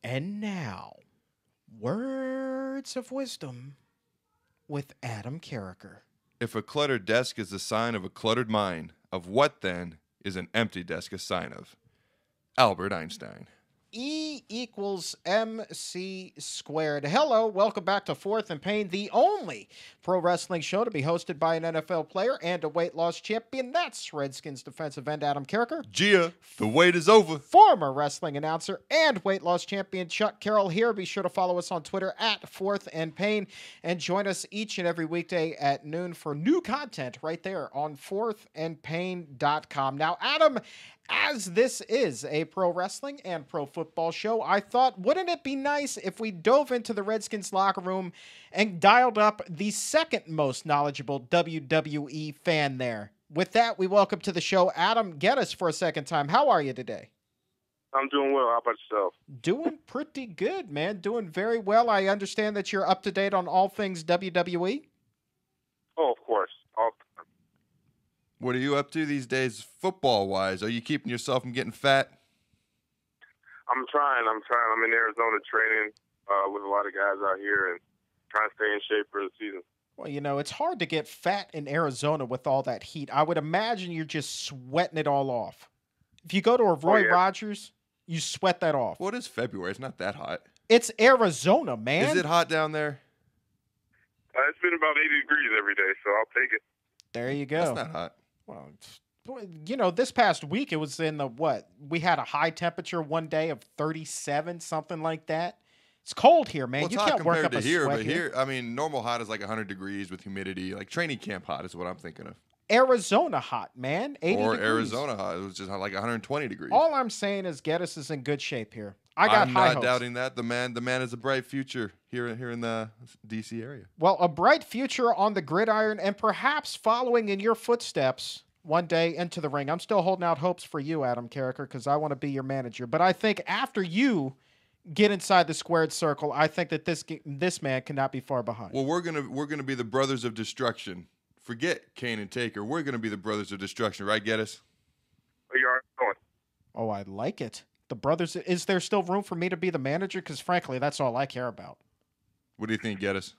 And now, words of wisdom with Adam Carriker. If a cluttered desk is a sign of a cluttered mind, of what then is an empty desk a sign of? Albert Einstein. E equals MC squared. Hello, welcome back to Fourth and Pain, the only pro wrestling show to be hosted by an NFL player and a weight loss champion. That's Redskins defensive end Adam Carriker. Gia, the wait is over. Former wrestling announcer and weight loss champion Chuck Carroll here. Be sure to follow us on Twitter at Fourth and Pain and join us each and every weekday at noon for new content right there on fourthandpain.com. Now, Adam, as this is a pro wrestling and pro football show, I thought, wouldn't it be nice if we dove into the Redskins locker room and dialed up the second most knowledgeable WWE fan there? With that, we welcome to the show Adam Gettis for a second time. How are you today? I'm doing well. How about yourself? Doing pretty good, man. Doing very well. I understand that you're up to date on all things WWE. Oh, of course. What are you up to these days football-wise? Are you keeping yourself from getting fat? I'm trying. I'm in Arizona training with a lot of guys out here and trying to stay in shape for the season. Well, you know, it's hard to get fat in Arizona with all that heat. I would imagine you're just sweating it all off. If you go to a Roy Rogers, you sweat that off. What is February? It's not that hot. It's Arizona, man. Is it hot down there? It's been about 80 degrees every day, so I'll take it. There you go. That's not hot. Well, you know, this past week it was in the we had a high temperature one day of 37, something like that. It's cold here, man. Well, it's you hot can't work compared up to a here, sweat but here, I mean, normal hot is like 100 degrees with humidity. Like training camp hot is what I'm thinking of. Arizona hot, man. 80 or degrees. Arizona hot. It was just like 120 degrees. All I'm saying is Gettis is in good shape here. I got high hopes. I'm not doubting that. The man has a bright future here in the D.C. area. Well, a bright future on the gridiron and perhaps following in your footsteps one day into the ring. I'm still holding out hopes for you, Adam Carriker, because I want to be your manager. But I think after you get inside the squared circle, I think that this man cannot be far behind. Well, we're gonna be the brothers of destruction. Forget Kane and Taker. We're gonna be the brothers of destruction, right, Gettis? You are going. Oh, I like it. The brothers. Is there still room for me to be the manager? Because frankly, that's all I care about. What do you think, Gettis?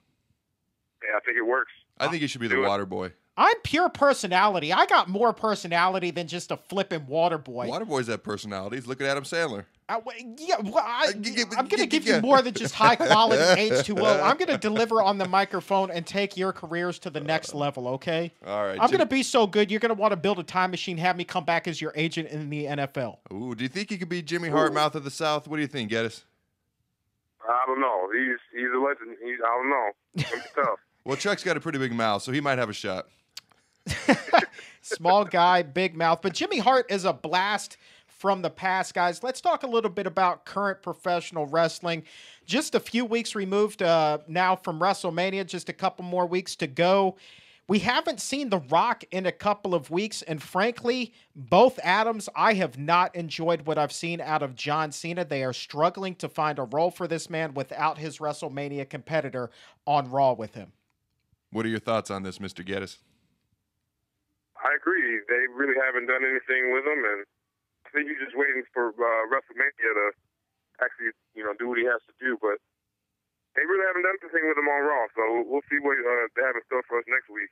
Yeah, I think it works. I think you should be the water boy. I'm pure personality. I got more personality than just a flippin' water boy. Water boys have personalities. Look at Adam Sandler. I'm going to give you more than just high quality H2O. I'm going to deliver on the microphone and take your careers to the next level, okay? All right. I'm going to be so good, you're going to want to build a time machine, have me come back as your agent in the NFL. Ooh, do you think he could be Jimmy Hart, Mouth of the South? What do you think, Gettis? I don't know. He's a legend. I don't know. It's tough. Well, Chuck's got a pretty big mouth, so he might have a shot. Small guy, big mouth. But Jimmy Hart is a blast from the past, guys. Let's talk a little bit about current professional wrestling. Just a few weeks removed now from WrestleMania, just a couple more weeks to go. We haven't seen The Rock in a couple of weeks, and frankly, both Adams, I have not enjoyed what I've seen out of John Cena. They are struggling to find a role for this man without his WrestleMania competitor on Raw with him. What are your thoughts on this, Mr. Gettis? I agree. They really haven't done anything with him, and I think he's just waiting for WrestleMania to actually, do what he has to do. But they really haven't done anything with him on Raw, so we'll see what they have in store for us next week.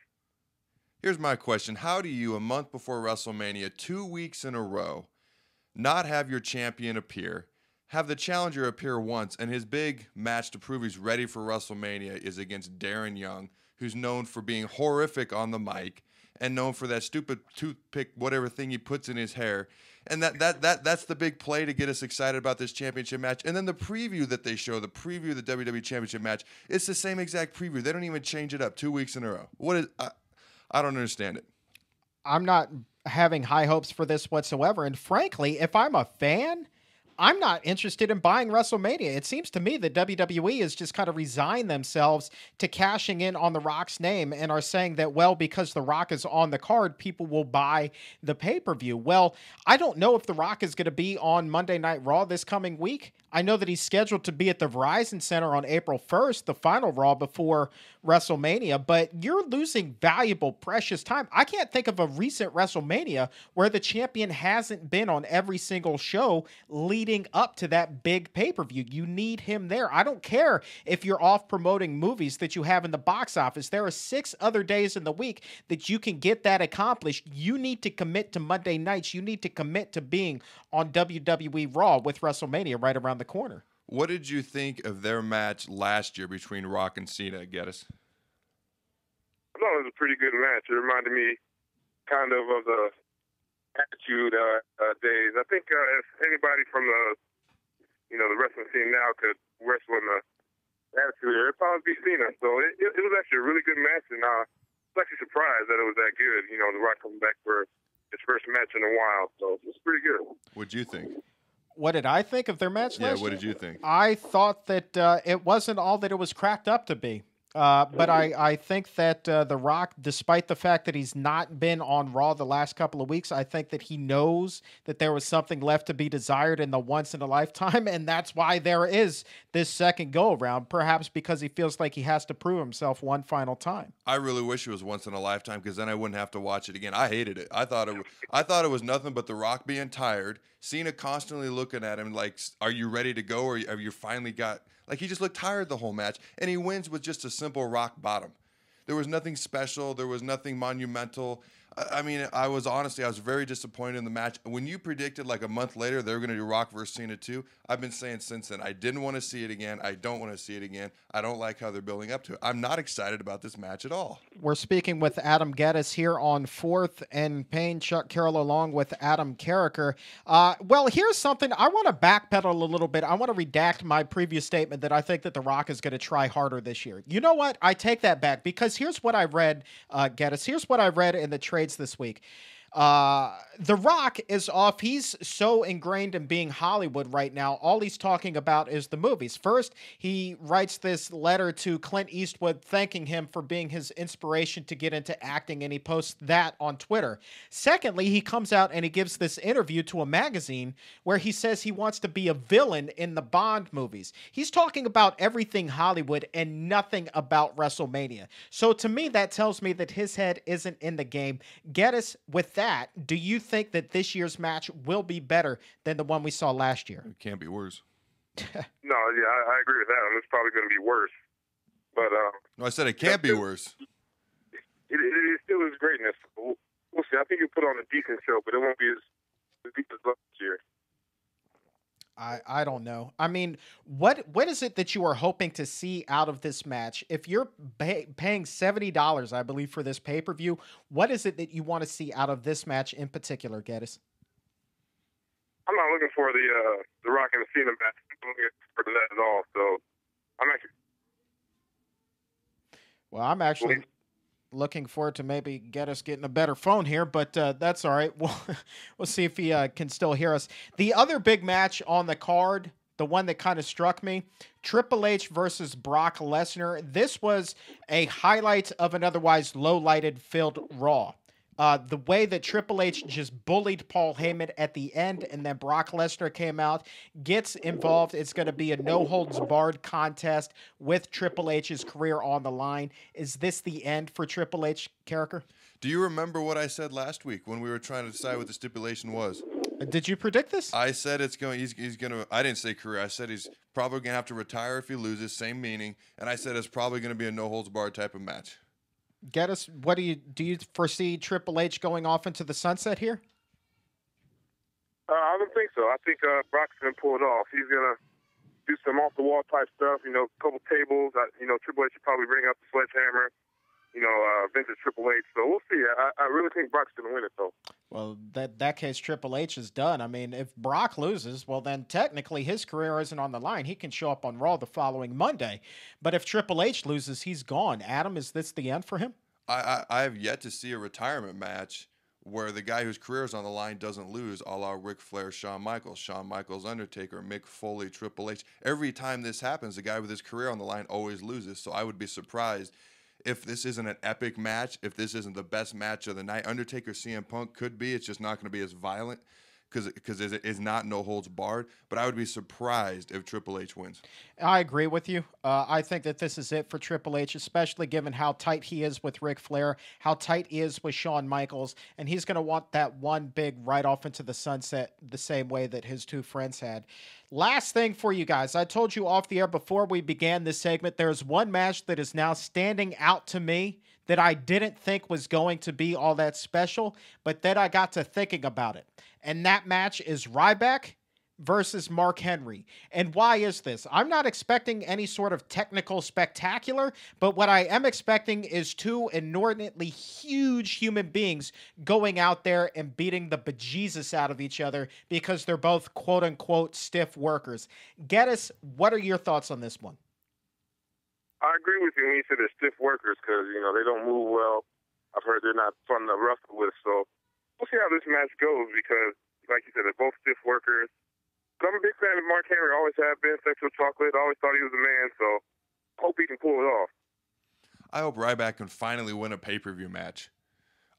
Here's my question. How do you, a month before WrestleMania, 2 weeks in a row, not have your champion appear, have the challenger appear once, and his big match to prove he's ready for WrestleMania is against Darren Young, who's known for being horrific on the mic and known for that stupid toothpick, whatever thing he puts in his hair. And that's the big play to get us excited about this championship match. And then the preview that they show, the preview of the WWE Championship match, it's the same exact preview. They don't even change it up 2 weeks in a row. I don't understand it. I'm not having high hopes for this whatsoever. And frankly, if I'm a fan, I'm not interested in buying WrestleMania. It seems to me that WWE has just kind of resigned themselves to cashing in on The Rock's name and are saying that, well, because The Rock is on the card, people will buy the pay-per-view. Well, I don't know if The Rock is going to be on Monday Night Raw this coming week. I know that he's scheduled to be at the Verizon Center on April 1st, the final Raw before WrestleMania, but you're losing valuable, precious time. I can't think of a recent WrestleMania where the champion hasn't been on every single show leading leading up to that big pay-per-view. You need him there. I don't care if you're off promoting movies that you have in the box office. There are 6 other days in the week that you can get that accomplished. You need to commit to Monday nights. You need to commit to being on WWE Raw with WrestleMania right around the corner. What did you think of their match last year between Rock and Cena, Gettis? I thought it was a pretty good match. It reminded me kind of the Attitude days. I think if anybody from the wrestling scene now could wrestle in the Attitude era, it'd probably be Cena. So it was actually a really good match, and I was actually surprised that it was that good. The Rock coming back for his first match in a while, so it was pretty good. What'd you think? What did I think of their match last year? What did you think? I thought that it wasn't all that it was cracked up to be. But I think that The Rock, despite the fact that he's not been on Raw the last couple of weeks, I think that he knows that there was something left to be desired in the once in a lifetime, and that's why there is this second go around, perhaps because he feels like he has to prove himself one final time. I really wish it was once in a lifetime, because then I wouldn't have to watch it again. I hated it. I thought it was nothing but The Rock being tired, Cena constantly looking at him like, are you ready to go, or have you finally got... Like, he just looked tired the whole match, and he wins with just a simple rock bottom. There was nothing special. There was nothing monumental. I mean, I was very disappointed in the match. When you predicted like a month later they were going to do Rock versus Cena II, I've been saying since then, I didn't want to see it again. I don't want to see it again. I don't like how they're building up to it. I'm not excited about this match at all. We're speaking with Adam Gettis here on 4th and Payne, Chuck Carroll along with Adam Carriker. Well, here's something. I want to backpedal a little bit. I want to redact my previous statement that I think that The Rock is going to try harder this year. You know what? I take that back, because here's what I read, Gettis. Here's what I read in the trades this week. The Rock is off. He's so ingrained in being Hollywood right now. All he's talking about is the movies. First, he writes this letter to Clint Eastwood thanking him for being his inspiration to get into acting, and he posts that on Twitter. Secondly, he comes out and he gives this interview to a magazine where he says he wants to be a villain in the Bond movies. He's talking about everything Hollywood and nothing about WrestleMania. So to me, that tells me that his head isn't in the game. Gettis, with that, do you think that this year's match will be better than the one we saw last year? It can't be worse. No, yeah, I agree with that. It's probably going to be worse. But no, I said it can't be worse. It still is greatness. We'll see. I think he'll put on a decent show, but it won't be as deep as last year. I don't know. I mean, what is it that you are hoping to see out of this match? If you're paying $70, I believe, for this pay-per-view, what is it that you want to see out of this match in particular, Gettis? I'm not looking for the Rock and the Cena match. I'm not looking for that at all. So I'm actually looking forward to maybe Gettis getting a better phone here, but that's all right. We'll see if he can still hear us. The other big match on the card, the one that kind of struck me, Triple H versus Brock Lesnar. This was a highlight of an otherwise low-lighted filled Raw. The way that Triple H just bullied Paul Heyman at the end, and then Brock Lesnar came out, gets involved. It's going to be a no-holds-barred contest with Triple H's career on the line. Is this the end for Triple H, Carriker? Do you remember what I said last week when we were trying to decide what the stipulation was? Did you predict this? I said he's going to, I didn't say career. I said he's probably going to have to retire if he loses, same meaning. And I said it's probably going to be a no-holds-barred type of match. Gettis, what do you foresee Triple H going off into the sunset here? I don't think so. I think Brock's going to pull it off. He's going to do some off-the-wall type stuff, a couple tables. Triple H should probably bring up the sledgehammer, vintage Triple H. So we'll see. I really think Brock's going to win it, though. Well, that case, Triple H is done. I mean, if Brock loses, well, then technically his career isn't on the line. He can show up on Raw the following Monday. But if Triple H loses, he's gone. Adam, is this the end for him? I have yet to see a retirement match where the guy whose career is on the line doesn't lose, a la Ric Flair, Shawn Michaels, Undertaker, Mick Foley, Triple H. Every time this happens, the guy with his career on the line always loses. So I would be surprised if this isn't an epic match, if this isn't the best match of the night. Undertaker CM Punk could be. It's just not going to be as violent. because it is not no holds barred. But I would be surprised if Triple H wins. I agree with you. I think that this is it for Triple H, especially given how tight he is with Ric Flair, how tight he is with Shawn Michaels, and he's going to want that one big right off into the sunset the same way that his two friends had. Last thing for you guys. I told you off the air before we began this segment, there's one match that is now standing out to me that I didn't think was going to be all that special, but then I got to thinking about it. And that match is Ryback versus Mark Henry. And why is this? I'm not expecting any sort of technical spectacular, but what I am expecting is two inordinately huge human beings going out there and beating the bejesus out of each other because they're both quote-unquote stiff workers. Gettis, what are your thoughts on this one? I agree with you when you say they're stiff workers because, they don't move well. I've heard they're not fun to wrestle with, so we'll see how this match goes because, like you said, they're both stiff workers. But I'm a big fan of Mark Henry. Always have been. Sexual Chocolate. Always thought he was a man. So hope he can pull it off. I hope Ryback can finally win a pay-per-view match.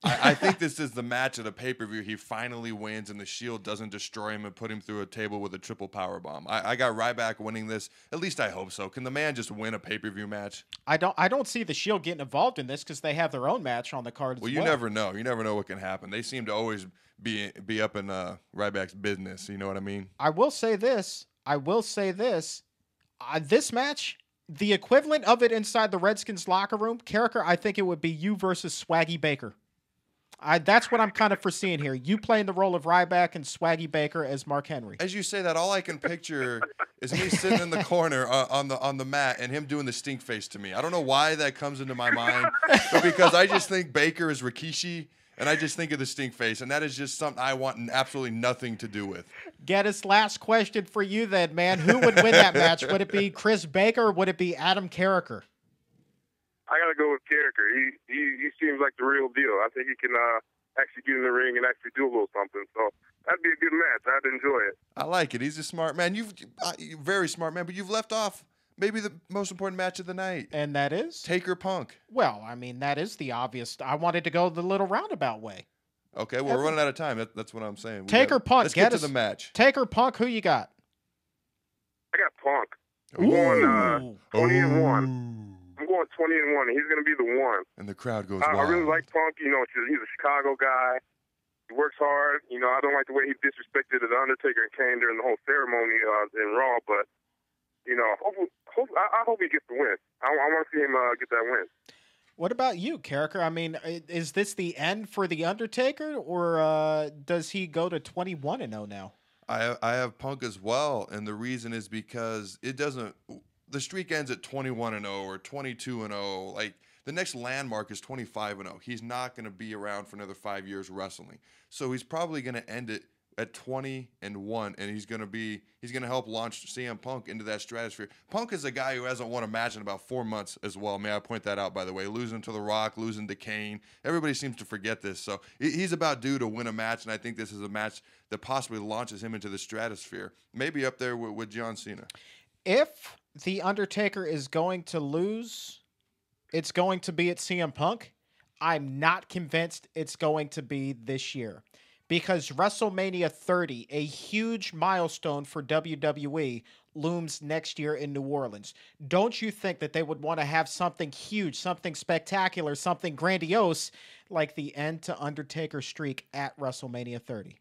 I think this is the match at a pay-per-view he finally wins and the Shield doesn't destroy him and put him through a table with a triple powerbomb. I got Ryback winning this. At least I hope so. Can the man just win a pay-per-view match? I don't see the Shield getting involved in this because they have their own match on the card as well. You never know. You never know what can happen. They seem to always be up in Ryback's business. You know what I mean? I will say this. This match, the equivalent of it inside the Redskins locker room, Carriker, I think it would be you versus Swaggy Baker. That's what I'm kind of foreseeing here. You playing the role of Ryback and Swaggy Baker as Mark Henry. As you say that, all I can picture is me sitting in the corner on the mat and him doing the stink face to me. I don't know why that comes into my mind, but because I just think Baker is Rikishi, and I just think of the stink face, and that is just something I want absolutely nothing to do with. Gettis, last question for you then, man. Who would win that match? Would it be Chris Baker or would it be Adam Carriker? I got to go with Carriker. He seems like the real deal. I think he can actually get in the ring and actually do a little something. So that'd be a good match. I'd enjoy it. I like it. He's a smart man. You're very smart man, but you've left off maybe the most important match of the night. And that is? Taker Punk. Well, I mean, that is the obvious. I wanted to go the little roundabout way. Okay, well, we're running out of time. That's what I'm saying. Taker Punk. Let's get to the match. Taker Punk, who you got? I got Punk. I'm going 20-1. I'm going 20-1. He's going to be the one. And the crowd goes wild. wild. I really like Punk. He's a Chicago guy. He works hard. I don't like the way he disrespected the Undertaker and Kane during the whole ceremony in Raw, but, I hope he gets the win. I want to see him get that win. What about you, Carriker? I mean, is this the end for the Undertaker, or does he go to 21-0 now? I have Punk as well, and the reason is because it doesn't. The streak ends at 21-0 or 22-0. Like the next landmark is 25-0. He's not going to be around for another 5 years wrestling, so he's probably going to end it at 20-1, and he's going to help launch CM Punk into that stratosphere. Punk is a guy who hasn't won a match in about 4 months as well. May I point that out, by the way? Losing to The Rock, losing to Kane. Everybody seems to forget this. So he's about due to win a match, and I think this is a match that possibly launches him into the stratosphere. Maybe up there with John Cena. If The Undertaker is going to lose, it's going to be at CM Punk. I'm not convinced it's going to be this year. Because WrestleMania 30, a huge milestone for WWE, looms next year in New Orleans. Don't you think that they would want to have something huge, something spectacular, something grandiose, like the end to Undertaker streak at WrestleMania 30?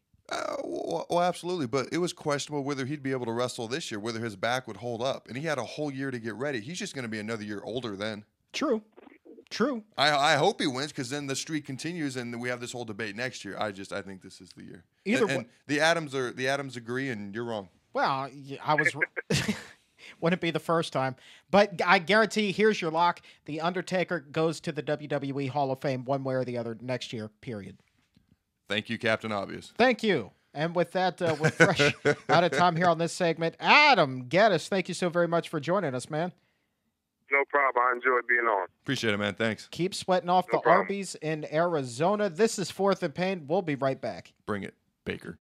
Well, absolutely. But it was questionable whether he'd be able to wrestle this year, whether his back would hold up. And he had a whole year to get ready. He's just going to be another year older then. True. I hope he wins because then the streak continues and we have this whole debate next year. I think this is the year. And the Adams agree, and you're wrong. Well, I was. Wouldn't be the first time, but I guarantee. Here's your lock: The Undertaker goes to the WWE Hall of Fame one way or the other next year. Period. Thank you, Captain Obvious. Thank you. And with that, we're fresh out of time here on this segment. Adam Gettis, thank you so very much for joining us, man. No problem. I enjoyed being on. Appreciate it, man. Thanks. Keep sweating off the Arby's in Arizona. This is Fourth and Pain. We'll be right back. Bring it, Baker.